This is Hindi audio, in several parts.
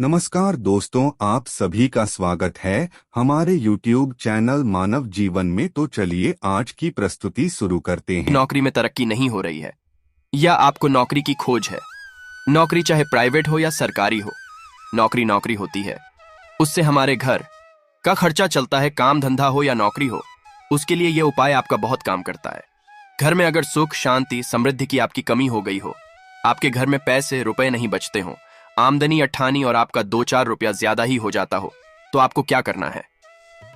नमस्कार दोस्तों, आप सभी का स्वागत है हमारे YouTube चैनल मानव जीवन में। तो चलिए आज की प्रस्तुति शुरू करते हैं। नौकरी में तरक्की नहीं हो रही है या आपको नौकरी की खोज है। नौकरी चाहे प्राइवेट हो या सरकारी हो, नौकरी नौकरी होती है। उससे हमारे घर का खर्चा चलता है। काम धंधा हो या नौकरी हो, उसके लिए यह उपाय आपका बहुत काम करता है। घर में अगर सुख शांति समृद्धि की आपकी कमी हो गई हो, आपके घर में पैसे रुपए नहीं बचते हो, आमदनी अट्ठानी और आपका 2-4 रुपया ज्यादा ही हो जाता हो, तो आपको क्या करना है?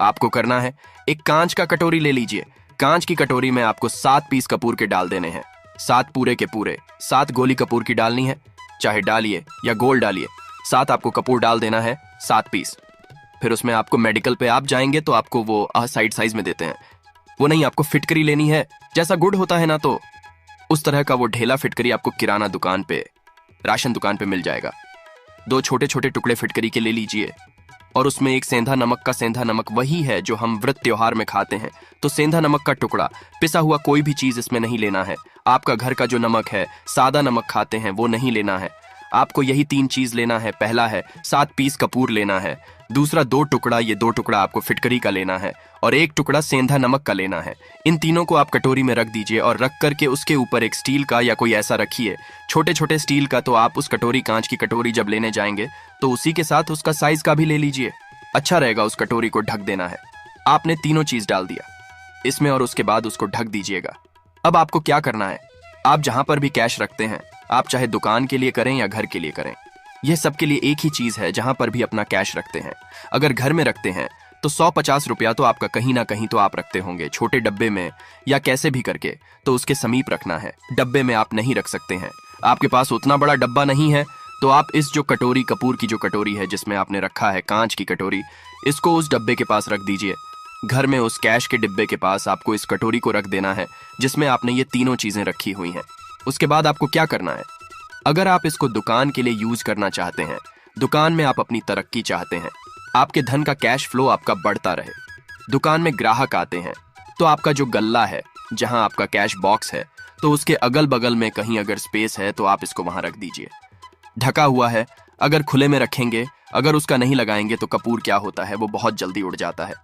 आपको करना है एक कांच का कटोरी ले लीजिए। कांच की कटोरी में आपको 7 पीस कपूर के डाल देने हैं। 7 पूरे के पूरे 7 गोली कपूर की डालनी है, चाहे डालिए या गोल डालिए। 7 आपको कपूर डाल देना है, 7 पीस। फिर उसमें आपको मेडिकल पे आप जाएंगे तो आपको वो साइड साइज में देते हैं। वो नहीं, आपको फिटकरी लेनी है। जैसा गुड़ होता है ना, तो उस तरह का वो ढेला फिटकरी आपको किराना दुकान पे, राशन दुकान पे मिल जाएगा। 2 छोटे छोटे टुकड़े फिटकरी के ले लीजिए और उसमें एक सेंधा नमक का, सेंधा नमक वही है जो हम व्रत त्योहार में खाते हैं, तो सेंधा नमक का टुकड़ा। पिसा हुआ कोई भी चीज इसमें नहीं लेना है। आपका घर का जो नमक है, सादा नमक खाते हैं, वो नहीं लेना है। आपको यही 3 चीज लेना है। पहला है 7 पीस कपूर लेना है। दूसरा 2 टुकड़ा, ये 2 टुकड़ा आपको फिटकरी का लेना है और 1 टुकड़ा सेंधा नमक का लेना है। इन तीनों को आप कटोरी में रख दीजिए और रख करके उसके ऊपर एक स्टील का या कोई ऐसा रखिए, छोटे छोटे स्टील का। तो आप उस कटोरी, कांच की कटोरी जब लेने जाएंगे तो उसी के साथ उसका साइज का भी ले लीजिए। अच्छा रहेगा। उस कटोरी को ढक देना है। आपने तीनों चीज डाल दिया इसमें और उसके बाद उसको ढक दीजिएगा। अब आपको क्या करना है? आप जहां पर भी कैश रखते हैं, आप चाहे दुकान के लिए करें या घर के लिए करें, यह सबके लिए एक ही चीज है। जहां पर भी अपना कैश रखते हैं, अगर घर में रखते हैं तो 150 रुपया तो आपका कहीं ना कहीं तो आप रखते होंगे, छोटे डब्बे में या कैसे भी करके, तो उसके समीप रखना है। डब्बे में आप नहीं रख सकते हैं, आपके पास उतना बड़ा डब्बा नहीं है, तो आप इस जो कटोरी, कपूर की जो कटोरी है जिसमें आपने रखा है कांच की कटोरी, इसको उस डब्बे के पास रख दीजिए। घर में उस कैश के डिब्बे के पास आपको इस कटोरी को रख देना है जिसमें आपने ये तीनों चीजें रखी हुई हैं। उसके बाद आपको क्या करना है? अगर आप इसको दुकान के लिए यूज करना चाहते हैं, दुकान में आप अपनी तरक्की चाहते हैं, आपके धन का कैश फ्लो आपका बढ़ता रहे, दुकान में ग्राहक आते हैं, तो आपका जो गल्ला है, जहां आपका कैश बॉक्स है, तो उसके अगल बगल में कहीं अगर स्पेस है तो आप इसको वहां रख दीजिए। ढका हुआ है, अगर खुले में रखेंगे, अगर उसका नहीं लगाएंगे तो कपूर क्या होता है, वो बहुत जल्दी उड़ जाता है।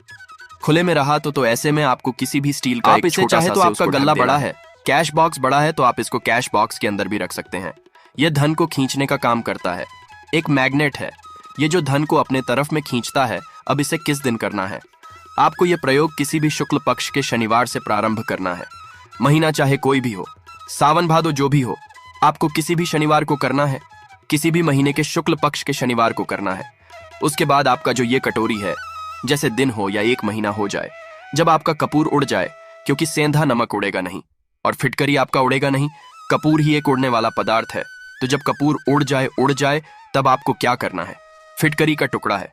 खुले में रहा तो ऐसे में आपको किसी भी स्टील का, आप इसे चाहे तो आपका गल्ला बड़ा है, कैश बॉक्स बड़ा है, तो आप इसको कैश बॉक्स के अंदर भी रख सकते हैं। यह धन को खींचने का काम करता है, एक मैग्नेट है, ये जो धन को अपने तरफ में खींचता है। अब इसे किस दिन करना है? आपको यह प्रयोग किसी भी शुक्ल पक्ष के शनिवार से प्रारंभ करना है। महीना चाहे कोई भी हो, सावन भादो जो भी हो, आपको किसी भी शनिवार को करना है, किसी भी महीने के शुक्ल पक्ष के शनिवार को करना है। उसके बाद आपका जो ये कटोरी है, जैसे दिन हो या 1 महीना हो जाए, जब आपका कपूर उड़ जाए, क्योंकि सेंधा नमक उड़ेगा नहीं और फिटकरी आपका उड़ेगा नहीं, कपूर ही एक उड़ने वाला पदार्थ है, तो जब कपूर उड़ जाए तब आपको क्या करना है? फिटकरी का टुकड़ा है,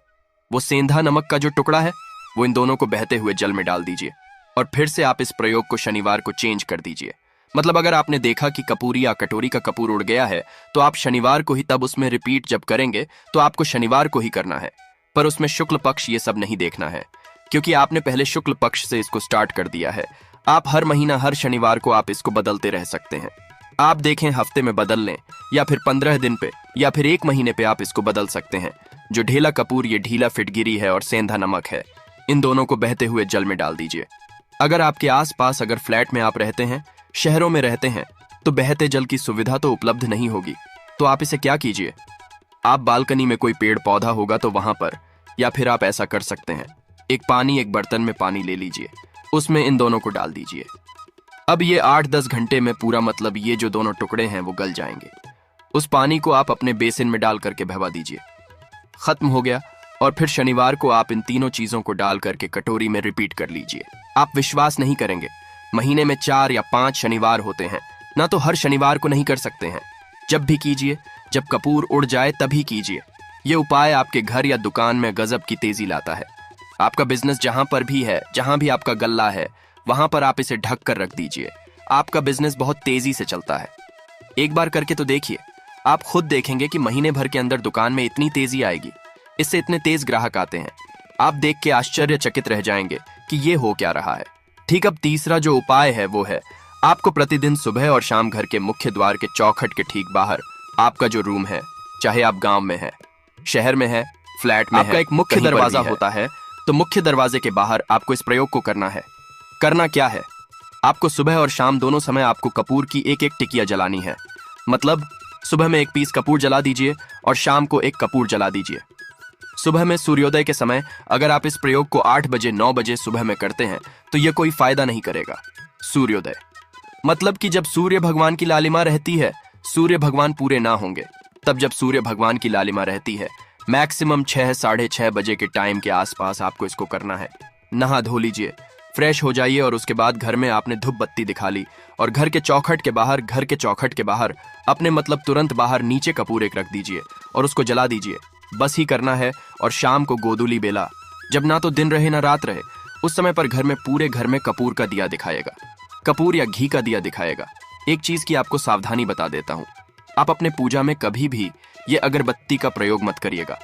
वो सेंधा नमक का जो टुकड़ा है, वो इन दोनों को बहते हुए जल में डाल दीजिए और फिर से आप इस प्रयोग को शनिवार को चेंज कर दीजिए। मतलब अगर आपने देखा कि कपूरी या कटोरी का कपूर उड़ गया है, तो आप शनिवार को ही तब उसमें रिपीट जब करेंगे तो आपको शनिवार को ही करना है। पर उसमें शुक्ल पक्ष ये सब नहीं देखना है, क्योंकि आपने पहले शुक्ल पक्ष से इसको स्टार्ट कर दिया है। आप हर महीना, हर शनिवार को आप इसको बदलते रह सकते हैं। आप देखें, हफ्ते में बदल लें या फिर 15 दिन पे या फिर 1 महीने पे आप इसको बदल सकते हैं। जो ढेला कपूर, ये ढीला फिटगिरी है और सेंधा नमक है, इन दोनों को बहते हुए जल में डाल दीजिए। अगर आपके आसपास, अगर फ्लैट में आप रहते हैं, शहरों में रहते हैं, तो बहते जल की सुविधा तो उपलब्ध नहीं होगी, तो आप इसे क्या कीजिए, आप बालकनी में कोई पेड़ पौधा होगा तो वहां पर, या फिर आप ऐसा कर सकते हैं, एक बर्तन में पानी ले लीजिए, उसमें इन दोनों को डाल दीजिए। अब ये 8-10 घंटे में पूरा, मतलब ये जो दोनों टुकड़े हैं वो गल जाएंगे। उस पानी को आप अपने बेसिन में डाल करके बहवा दीजिए। खत्म हो गया। और फिर शनिवार को आप इन तीनों चीजों को डाल करके कटोरी में रिपीट कर लीजिए। आप विश्वास नहीं करेंगे, महीने में 4 या 5 शनिवार होते हैं ना, तो हर शनिवार को नहीं कर सकते हैं। जब भी कीजिए, जब कपूर उड़ जाए तभी कीजिए। ये उपाय आपके घर या दुकान में गजब की तेजी लाता है। आपका बिजनेस जहां पर भी है, जहां भी आपका गल्ला है, वहां पर आप इसे ढक कर रख दीजिए। आपका बिजनेस बहुत तेजी से चलता है। एक बार करके तो देखिए, आप खुद देखेंगे कि महीने भर के अंदर दुकान में इतनी तेजी आएगी, इससे इतने तेज ग्राहक आते हैं। आप देख के आश्चर्यचकित रह जाएंगे कि ये हो क्या रहा है। ठीक, अब तीसरा जो उपाय है वो है, आपको प्रतिदिन सुबह और शाम घर के मुख्य द्वार के चौखट के ठीक बाहर आपका जो रूम है, चाहे आप गांव में हैं शहर में है, फ्लैट में आपका है, एक मुख्य कहीं पर भी दरवाजा है। होता है। तो मुख्य दरवाजे के बाहर आपको इस प्रयोग को करना है। करना क्या है? आपको सुबह और शाम दोनों समय आपको कपूर की एक एक टिकिया जलानी है। मतलब सुबह में एक पीस कपूर जला दीजिए और शाम को एक कपूर जला दीजिए। सुबह में सूर्योदय के समय अगर आप इस प्रयोग को 8 बजे 9 बजे सुबह में करते हैं तो यह कोई फायदा नहीं करेगा। सूर्योदय मतलब कि जब सूर्य भगवान की लालिमा रहती है, सूर्य भगवान पूरे ना होंगे, तब जब सूर्य भगवान की लालिमा रहती है, मैक्सिमम 6 साढ़े 6 बजे के टाइम के आसपास आपको इसको करना है। नहा धो लीजिए, फ्रेश हो जाइए और उसके बाद घर में आपने धूप बत्ती दिखा ली और घर के चौखट के बाहर अपने मतलब तुरंत बाहर नीचे कपूर एक रख दीजिए और उसको जला दीजिए। बस ही करना है। और शाम को गोधूली बेला, जब ना तो दिन रहे ना रात रहे, उस समय पर घर में पूरे घर में कपूर का दिया दिखाएगा, कपूर या घी का दिया दिखाएगा। एक चीज की आपको सावधानी बता देता हूं, आप अपने पूजा में कभी भी ये अगरबत्ती का प्रयोग मत करिएगा,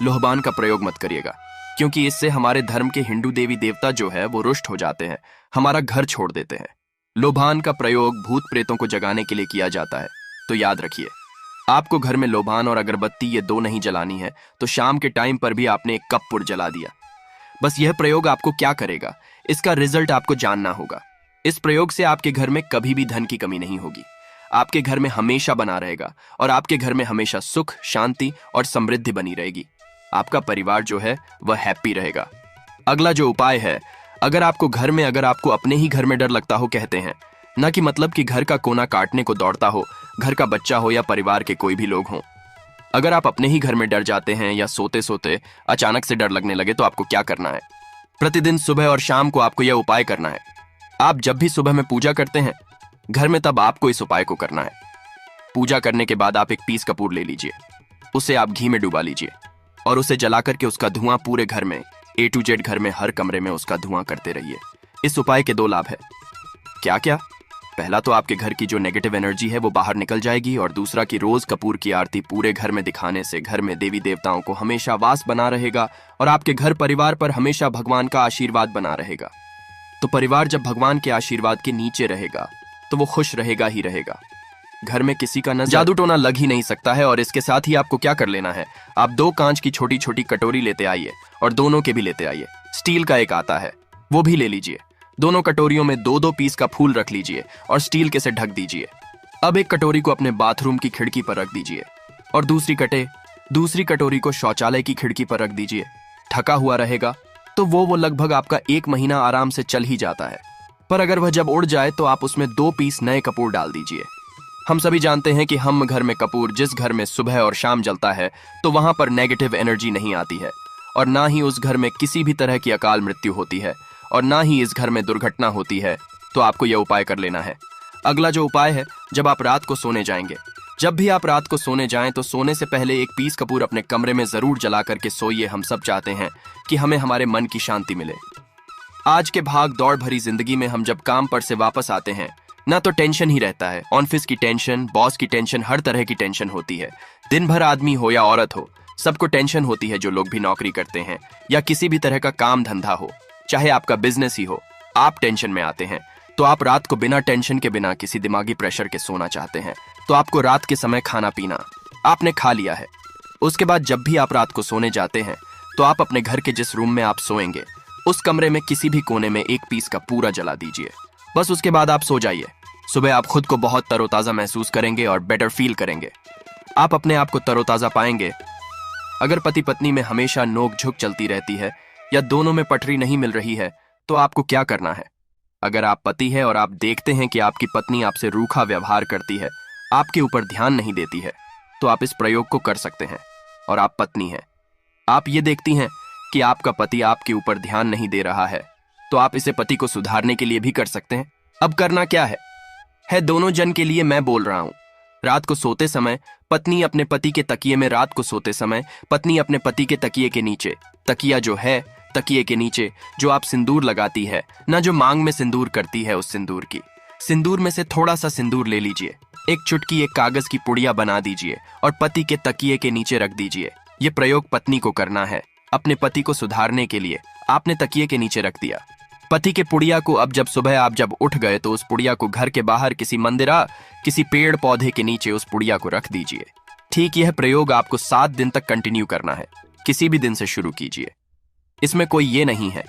लोहबान का प्रयोग मत करिएगा, क्योंकि इससे हमारे धर्म के हिंदू देवी देवता जो है वो रुष्ट हो जाते हैं, हमारा घर छोड़ देते हैं। लोबान का प्रयोग भूत प्रेतों को जगाने के लिए किया जाता है। तो याद रखिए, आपको घर में लोबान और अगरबत्ती ये दो नहीं जलानी है, तो शाम के टाइम पर भी आपने एक कपूर जला दिया। बस यह प्रयोग आपको क्या करेगा, इसका रिजल्ट आपको जानना होगा। इस प्रयोग से आपके घर में कभी भी धन की कमी नहीं होगी, आपके घर में हमेशा बना रहेगा और आपके घर में हमेशा सुख, शांति और समृद्धि बनी रहेगी। आपका परिवार जो है वह हैप्पी रहेगा। अगला जो उपाय है, अगर आपको अपने ही घर में डर लगता हो, कहते हैं न कि मतलब कि घर का कोना काटने को दौड़ता हो, घर का बच्चा हो या परिवार के कोई भी लोग हों। अगर आप अपने ही घर में डर जाते हैं या सोते सोते अचानक से डर लगने लगे, तो आपको क्या करना है? प्रतिदिन सुबह और शाम को आपको यह उपाय करना है। आप जब भी सुबह में पूजा करते हैं घर में, तब आपको इस उपाय को करना है। पूजा करने के बाद आप एक पीस कपूर ले लीजिए, उसे आप घी में डुबा लीजिए और उसे जला करके उसका धुआं पूरे घर में A to Z घर में हर कमरे में उसका धुआं करते रहिए। इस उपाय के 2 लाभ है। क्या क्या? पहला तो आपके घर की जो नेगेटिव एनर्जी है वो बाहर निकल जाएगी, और दूसरा कि रोज कपूर की आरती पूरे घर में दिखाने से घर में देवी देवताओं को हमेशा वास बना रहेगा और आपके घर परिवार पर हमेशा भगवान का आशीर्वाद बना रहेगा। तो परिवार जब भगवान के आशीर्वाद के नीचे रहेगा तो वो खुश रहेगा ही रहेगा। घर में किसी का नजर जादू टोना लग ही नहीं सकता है। और इसके साथ ही आपको क्या कर लेना है, आप 2 कांच की छोटी छोटी कटोरी लेते आइए और दोनों के भी लेते आइए। स्टील का एक आता है, वो भी ले लीजिए। दोनों कटोरियों में 2-2 पीस का फूल रख लीजिए और स्टील के से ढक दीजिए। अब एक कटोरी को अपने बाथरूम की खिड़की पर रख दीजिए और दूसरी कटोरी को शौचालय की खिड़की पर रख दीजिए। ढका हुआ रहेगा तो वो लगभग आपका 1 महीना आराम से चल ही जाता है। पर अगर वह जब उड़ जाए तो आप उसमें 2 पीस नए कपूर डाल दीजिए। हम सभी जानते हैं कि हम घर में कपूर जिस घर में सुबह और शाम जलता है तो वहां पर नेगेटिव एनर्जी नहीं आती है, और ना ही उस घर में किसी भी तरह की अकाल मृत्यु होती है, और ना ही इस घर में दुर्घटना होती है। तो आपको यह उपाय कर लेना है। अगला जो उपाय है, जब आप रात को सोने जाएंगे, जब भी आप रात को सोने जाएं तो सोने से पहले एक पीस कपूर अपने कमरे में जरूर जला करके सोइए। हम सब चाहते हैं कि हमें हमारे मन की शांति मिले। आज के भाग दौड़ भरी जिंदगी में हम जब काम पर से वापस आते हैं ना तो टेंशन ही रहता है, ऑफिस की टेंशन, बॉस की टेंशन, हर तरह की टेंशन होती है। दिन भर आदमी हो या औरत हो, सबको टेंशन होती है। जो लोग भी नौकरी करते हैं या किसी भी तरह का काम धंधा हो, चाहे आपका बिजनेस ही हो, आप टेंशन में आते हैं। तो आप रात को बिना टेंशन के, बिना किसी दिमागी प्रेशर के सोना चाहते हैं। तो आपको रात के समय खाना पीना आपने खा लिया है। उसके बाद जब भी आप रात को सोने जाते हैं तो आप अपने घर के जिस रूम में आप सोएंगे उस कमरे में किसी भी कोने में 1 पीस का पूरा जला दीजिए। बस उसके बाद आप सो जाइए। सुबह आप खुद को बहुत तरोताजा महसूस करेंगे और बेटर फील करेंगे। आप अपने आप को तरोताजा पाएंगे। अगर पति पत्नी में हमेशा नोक झुक चलती रहती है या दोनों में पटरी नहीं मिल रही है तो आपको क्या करना है? अगर आप पति है और आप देखते हैं कि आपकी पत्नी आपसे रूखा व्यवहार करती है, आपके ऊपर ध्यान नहीं देती है, तो आप इस प्रयोग को कर सकते हैं। और आप पत्नी हैं, आप ये देखती हैं कि आपका पति आपके ऊपर ध्यान नहीं दे रहा है, तो आप इसे पति को सुधारने के लिए भी कर सकते हैं। अब करना क्या है दोनों जन के लिए मैं बोल रहा हूं। रात को सोते समय पत्नी अपने पति के तकिए में, रात को सोते समय पत्नी अपने पति के तकिए के नीचे, तकिया जो है तकिए के नीचे जो आप सिंदूर लगाती है ना, जो मांग में सिंदूर करती है, उस सिंदूर में से थोड़ा सा सिंदूर ले लीजिए, एक चुटकी एक कागज की पुड़िया बना दीजिए और पति के तकिए के नीचे रख दीजिए। ये प्रयोग पत्नी को करना है अपने पति को सुधारने के लिए। आपने तकिए के नीचे रख दिया पति के पुड़िया को। अब जब सुबह आप जब उठ गए तो उस पुड़िया को घर के बाहर किसी मंदिर, किसी पेड़ पौधे के नीचे उस पुड़िया को रख दीजिए। ठीक यह प्रयोग आपको 7 दिन तक कंटिन्यू करना है। किसी भी दिन से शुरू कीजिए, इसमें कोई ये नहीं है।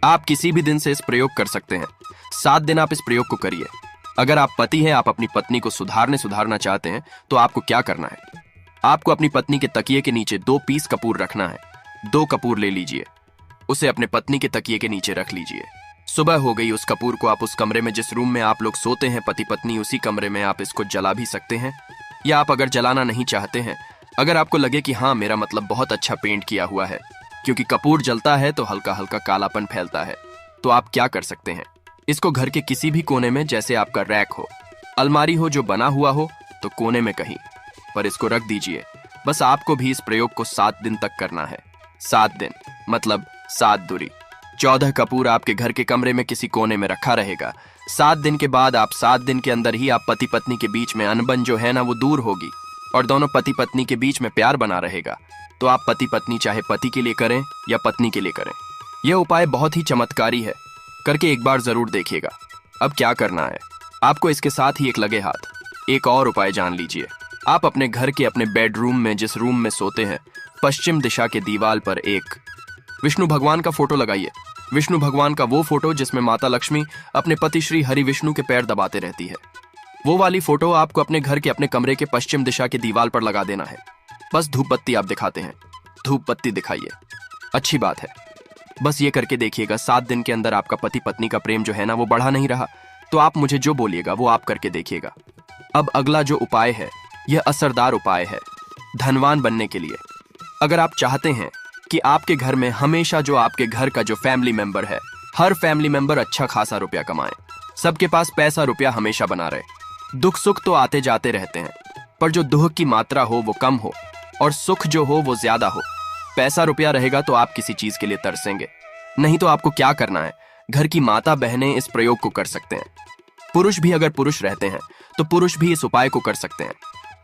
आप किसी भी दिन से इस प्रयोग कर सकते हैं। 7 दिन आप इस प्रयोग को करिए। अगर आप पति हैं, आप अपनी पत्नी को सुधारना चाहते हैं, तो आपको क्या करना है? आपको अपनी पत्नी के तकिए के नीचे 2 पीस कपूर रखना है। 2 कपूर ले लीजिए, उसे अपने पत्नी के तकिए के नीचे रख लीजिए। सुबह हो गई, उस कपूर को आप उस कमरे में, जिस रूम में आप लोग सोते हैं पति पत्नी, उसी कमरे में आप इसको जला भी सकते हैं। या आप अगर जलाना नहीं चाहते हैं, अगर आपको लगे कि हाँ मेरा मतलब बहुत अच्छा पेंट किया हुआ है, क्योंकि कपूर जलता है तो हल्का हल्का कालापन फैलता है, तो आप क्या कर सकते हैं? इसको घर के किसी भी कोने में, जैसे आपका रैक हो, अलमारी हो जो बना हुआ हो, तो कोने में कहीं पर इसको रख दीजिए। बस आपको भी इस प्रयोग को 7 दिन तक करना है। 7 दिन मतलब 7 दूरी 14 कपूर आपके घर के कमरे में किसी कोने में रखा रहेगा। 7 दिन के बाद 7 दिन के अंदर ही आप पति पत्नी के बीच में अनबन जो है ना, वो दूर होगी और दोनों पति पत्नी के बीच में प्यार बना रहेगा। तो आप पति पत्नी चाहे पति के लिए करें या पत्नी के लिए करें, यह उपाय बहुत ही चमत्कारी है। करके एक बार जरूर देखिएगा। अब क्या करना है आपको, इसके साथ ही एक लगे हाथ एक और उपाय जान लीजिए। आप अपने घर के अपने बेडरूम में, जिस रूम में सोते हैं, पश्चिम दिशा के दीवार पर एक विष्णु भगवान का फोटो लगाइए। विष्णु भगवान का वो फोटो जिसमें माता लक्ष्मी अपने पति श्री हरि विष्णु के पैर दबाते रहती है, वो वाली फोटो आपको अपने घर के अपने कमरे के पश्चिम दिशा के दीवार पर लगा देना है। बस धूप बत्ती आप दिखाते हैं, धूप बत्ती दिखाइए, अच्छी बात है। बस ये करके देखिएगा, 7 दिन के अंदर आपका पति पत्नी का प्रेम जो है ना, वो बढ़ा नहीं रहा, तो आप मुझे जो बोलिएगा वो आप करके देखिएगा। अब अगला जो उपाय है, यह असरदार उपाय है धनवान बनने के लिए। अगर आप चाहते हैं कि आपके घर में हमेशा जो आपके घर का जो फैमिली मेंबर है, हर फैमिली मेंबर अच्छा खासा रुपया कमाए, सबके पास पैसा रुपया हमेशा बना रहे, दुख सुख तो आते जाते रहते हैं, पर जो दुख की मात्रा हो वो कम हो और सुख जो हो वो ज्यादा हो। पैसा रुपया रहेगा तो आप किसी चीज के लिए तरसेंगे, नहीं तो आपको क्या करना है, घर की माता बहनें इस प्रयोग को कर सकते हैं। पुरुष भी अगर पुरुष रहते हैं तो पुरुष भी इस उपाय को कर सकते हैं।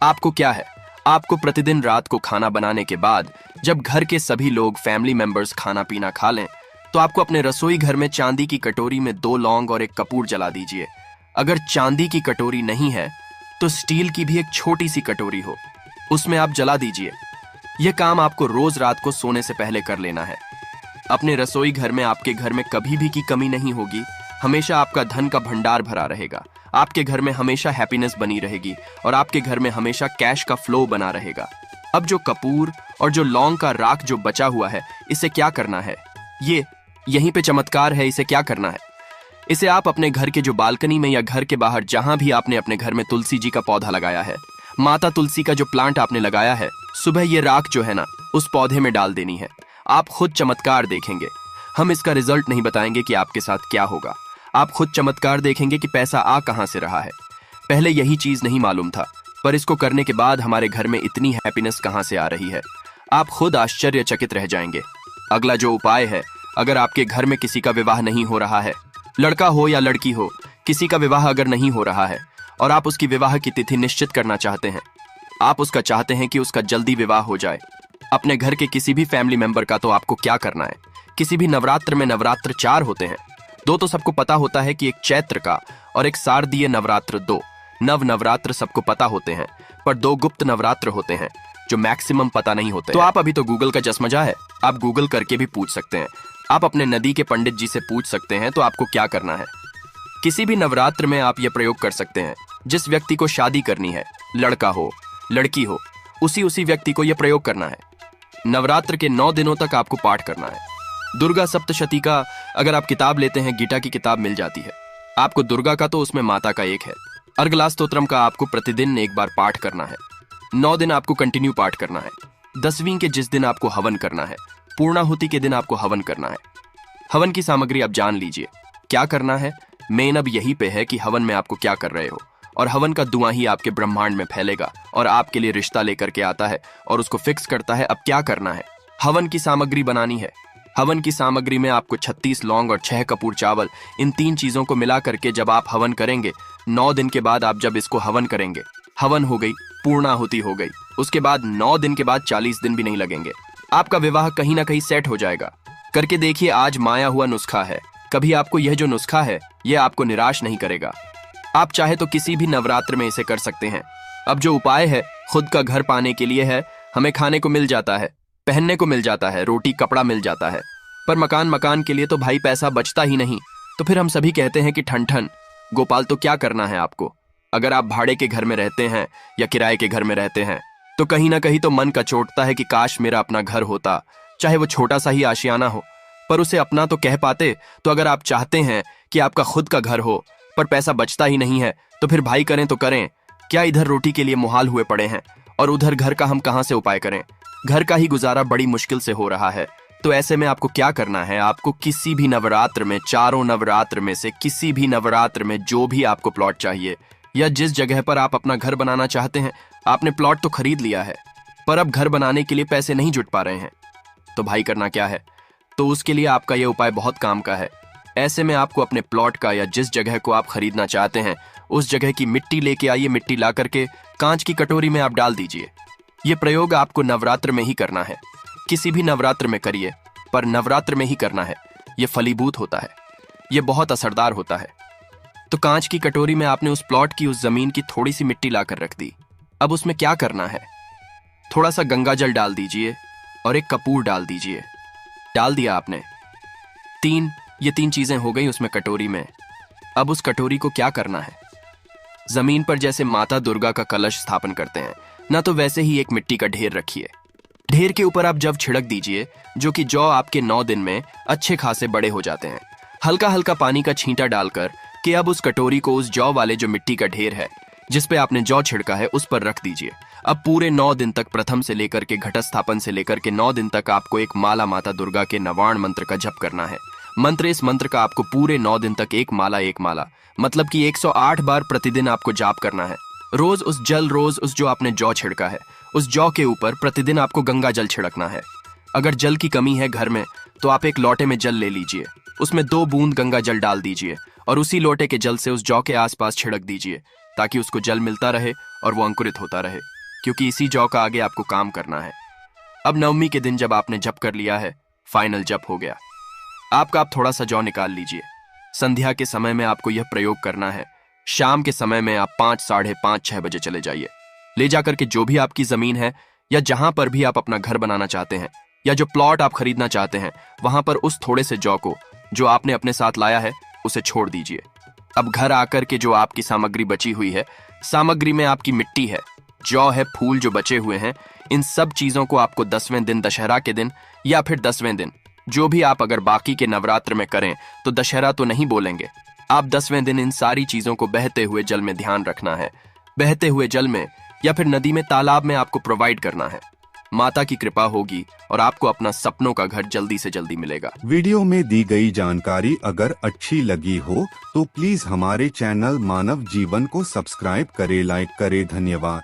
आपको क्या है, आपको प्रतिदिन रात को खाना बनाने के बाद, जब घर के सभी लोग फैमिली मेंबर्स खाना पीना खा लें, तो आपको अपने रसोई घर में चांदी की कटोरी में 2 लौंग और 1 कपूर जला दीजिए। अगर चांदी की कटोरी नहीं है तो स्टील की भी एक छोटी सी कटोरी हो, उसमें आप जला दीजिए। यह काम आपको रोज रात को सोने से पहले कर लेना है। अपने रसोई घर में, आपके घर में कभी भी की कमी नहीं होगी, हमेशा आपका धन का भंडार भरा रहेगा, आपके घर में हमेशा हैप्पीनेस बनी रहेगी और आपके घर में हमेशा कैश का फ्लो बना रहेगा। अब जो कपूर और जो लौंग का राख जो बचा हुआ है, इसे क्या करना है, ये यहीं पे चमत्कार है। इसे क्या करना है, इसे आप अपने घर के जो बालकनी में या घर के बाहर जहां भी आपने अपने घर में तुलसी जी का पौधा लगाया है, माता तुलसी का जो प्लांट आपने लगाया है, सुबह ये राख जो है ना, उस पौधे में डाल देनी है। आप खुद चमत्कार देखेंगे। हम इसका रिजल्ट नहीं बताएंगे कि आपके साथ क्या होगा, आप खुद चमत्कार देखेंगे कि पैसा आ कहां से रहा है। पहले यही चीज नहीं मालूम था, पर इसको करने के बाद हमारे घर में इतनी हैप्पीनेस कहां से आ रही है, आप खुद आश्चर्यचकित रह जाएंगे। अगला जो उपाय है, अगर आपके घर में किसी का विवाह नहीं हो रहा है, लड़का हो या लड़की हो, किसी का विवाह अगर नहीं हो रहा है और आप उसकी विवाह की तिथि निश्चित करना चाहते हैं, आप उसका चाहते हैं कि उसका जल्दी विवाह हो जाए, अपने घर के किसी भी फैमिली मेंबर का, तो आपको क्या करना है, किसी भी नवरात्र में नवरात्र 4 होते हैं। 2 तो सबको पता होता है कि एक चैत्र का और एक शारदीय नवरात्र, 2 नवरात्र सबको पता होते हैं, पर 2 गुप्त नवरात्र होते हैं जो मैक्सिमम पता नहीं होते। तो आप अभी तो गूगल का चश्मजा है, आप गूगल करके भी पूछ सकते हैं, आप अपने नदी के पंडित जी से पूछ सकते हैं। तो आपको क्या करना है, किसी भी नवरात्र में आप यह प्रयोग कर सकते हैं। जिस व्यक्ति को शादी करनी है, लड़का हो लड़की हो, उसी व्यक्ति को यह प्रयोग करना है। नवरात्र के 9 दिनों तक आपको पाठ करना है। दुर्गा सप्तशती का अगर आप किताब लेते हैं, गीता की किताब मिल जाती है आपको। दुर्गा का तो उसमें माता का एक है। अर्गला स्तोत्रम का आपको प्रतिदिन एक बार पाठ करना है। 9 दिन आपको कंटिन्यू पाठ करना है। 10वीं के जिस दिन आपको हवन करना है, पूर्णाहुति के दिन आपको हवन करना है। हवन की सामग्री आप जान लीजिए क्या करना है। मेन अब यही पे है कि हवन में आपको क्या कर रहे हो, और हवन का धुआं ही आपके ब्रह्मांड में फैलेगा और आपके लिए रिश्ता लेकर के आता है और उसको फिक्स करता है। अब क्या करना है, हवन की सामग्री बनानी है। हवन की सामग्री में आपको 36 लौंग और 6 कपूर चावल, इन 3 चीजों को मिला करके जब आप हवन करेंगे, 9 दिन के बाद आप जब इसको हवन करेंगे, हवन हो गई, पूर्णाहुति हो गई, उसके बाद 9 दिन के बाद 40 दिन भी नहीं लगेंगे, आपका विवाह कहीं ना कहीं सेट हो जाएगा। करके देखिए, आज माया हुआ नुस्खा है। कभी आपको यह जो नुस्खा है, यह आपको निराश नहीं करेगा। आप चाहे तो किसी भी नवरात्र में इसे कर सकते हैं। अब जो उपाय है, खुद का घर पाने के लिए है, हमें खाने को मिल जाता है, पहनने को मिल जाता है, रोटी कपड़ा मिल जाता है, पर मकान के लिए तो भाई पैसा बचता ही नहीं। तो फिर हम सभी कहते हैं कि ठन ठन गोपाल, तो क्या करना है आपको? अगर आप भाड़े के घर में रहते हैं या किराए के घर में रहते हैं तो कहीं ना कहीं तो मन कचोटता है कि काश मेरा अपना घर होता, चाहे वो छोटा सा ही आशियाना हो, पर उसे अपना तो कह पाते। तो अगर आप चाहते हैं कि आपका खुद का घर हो पर पैसा बचता ही नहीं है, तो फिर भाई करें तो करें क्या? इधर रोटी के लिए मुहाल हुए पड़े हैं और उधर घर का हम कहां से उपाय करें? घर का ही गुजारा बड़ी मुश्किल से हो रहा है। तो ऐसे में आपको क्या करना है? आपको किसी भी नवरात्र में, चारों नवरात्र में से किसी भी नवरात्र में जो भी आपको प्लॉट चाहिए या जिस जगह पर आप अपना घर बनाना चाहते हैं, आपने प्लॉट तो खरीद लिया है पर अब घर बनाने के लिए पैसे नहीं जुट पा रहे हैं, तो भाई करना क्या है? तो उसके लिए आपका यह उपाय बहुत काम का है। ऐसे में आपको अपने प्लॉट का या जिस जगह को आप खरीदना चाहते हैं उस जगह की मिट्टी लेके आइए। मिट्टी ला करके कांच की कटोरी में आप डाल दीजिए। यह प्रयोग आपको नवरात्र में ही करना है, किसी भी नवरात्र में करिए, पर नवरात्र में ही करना है। यह फलीभूत होता है, यह बहुत असरदार होता है। तो कांच की कटोरी में आपने उस प्लॉट की, उस जमीन की थोड़ी सी मिट्टी लाकर रख दी। अब उसमें क्या करना है? थोड़ा सा गंगा जल डाल दीजिए और एक कपूर डाल दीजिए। डाल दिया आपने, ये तीन चीजें हो गई उसमें कटोरी में। अब उस कटोरी को क्या करना है? जमीन पर जैसे माता दुर्गा का कलश स्थापन करते हैं ना, तो वैसे ही एक मिट्टी का ढेर रखिए। ढेर के ऊपर आप जब छिड़क दीजिए, जो कि जौ आपके 9 दिन में अच्छे खासे बड़े हो जाते हैं। हल्का हल्का पानी का छींटा डालकर कि अब उस कटोरी को उस जौ वाले जो मिट्टी का ढेर है जिस पे आपने जौ छिड़का है उस पर रख दीजिए। अब पूरे 9 दिन तक, प्रथम से लेकर के घट स्थापन से लेकर के 9 दिन तक आपको एक माला माता दुर्गा के नवाण मंत्र का जप करना है। इस मंत्र का आपको पूरे 9 दिन तक एक माला मतलब कि 108 बार प्रतिदिन आपको जाप करना है। रोज उस जो आपने जौ छिड़का है उस जौ के ऊपर प्रतिदिन आपको गंगा जल छिड़कना है। अगर जल की कमी है घर में तो आप एक लोटे में जल ले लीजिए, उसमें 2 बूंद गंगा जल डाल दीजिए और उसी लोटे के जल से उस जौ के आसपास छिड़क दीजिए, ताकि उसको जल मिलता रहे और वो अंकुरित होता रहे, क्योंकि इसी जौ का आगे आपको काम करना है। अब नवमी के दिन जब आपने जप कर लिया है, फाइनल जप हो गया आपका, आप थोड़ा सा जौ निकाल लीजिए। संध्या के समय में आपको यह प्रयोग करना है। शाम के समय में आप 5, साढ़े 5, 6 बजे चले जाइए। ले जाकर के जो भी आपकी जमीन है या जहां पर भी आप अपना घर बनाना चाहते हैं या जो प्लॉट आप खरीदना चाहते हैं, वहां पर उस थोड़े से जौ को जो आपने अपने साथ लाया है उसे छोड़ दीजिए। अब घर आकर के जो आपकी सामग्री बची हुई है, सामग्री में आपकी मिट्टी है, जौ है, फूल जो बचे हुए हैं, इन सब चीजों को आपको 10वें दिन, दशहरा के दिन या फिर 10वें दिन, जो भी आप अगर बाकी के नवरात्र में करें तो दशहरा तो नहीं बोलेंगे, आप 10वें दिन इन सारी चीजों को बहते हुए जल में ध्यान रखना है। बहते हुए जल में या फिर नदी में, तालाब में आपको प्रोवाइड करना है। माता की कृपा होगी और आपको अपना सपनों का घर जल्दी से जल्दी मिलेगा। वीडियो में दी गई जानकारी अगर अच्छी लगी हो तो प्लीज हमारे चैनल मानव जीवन को सब्सक्राइब करें, लाइक करें। धन्यवाद।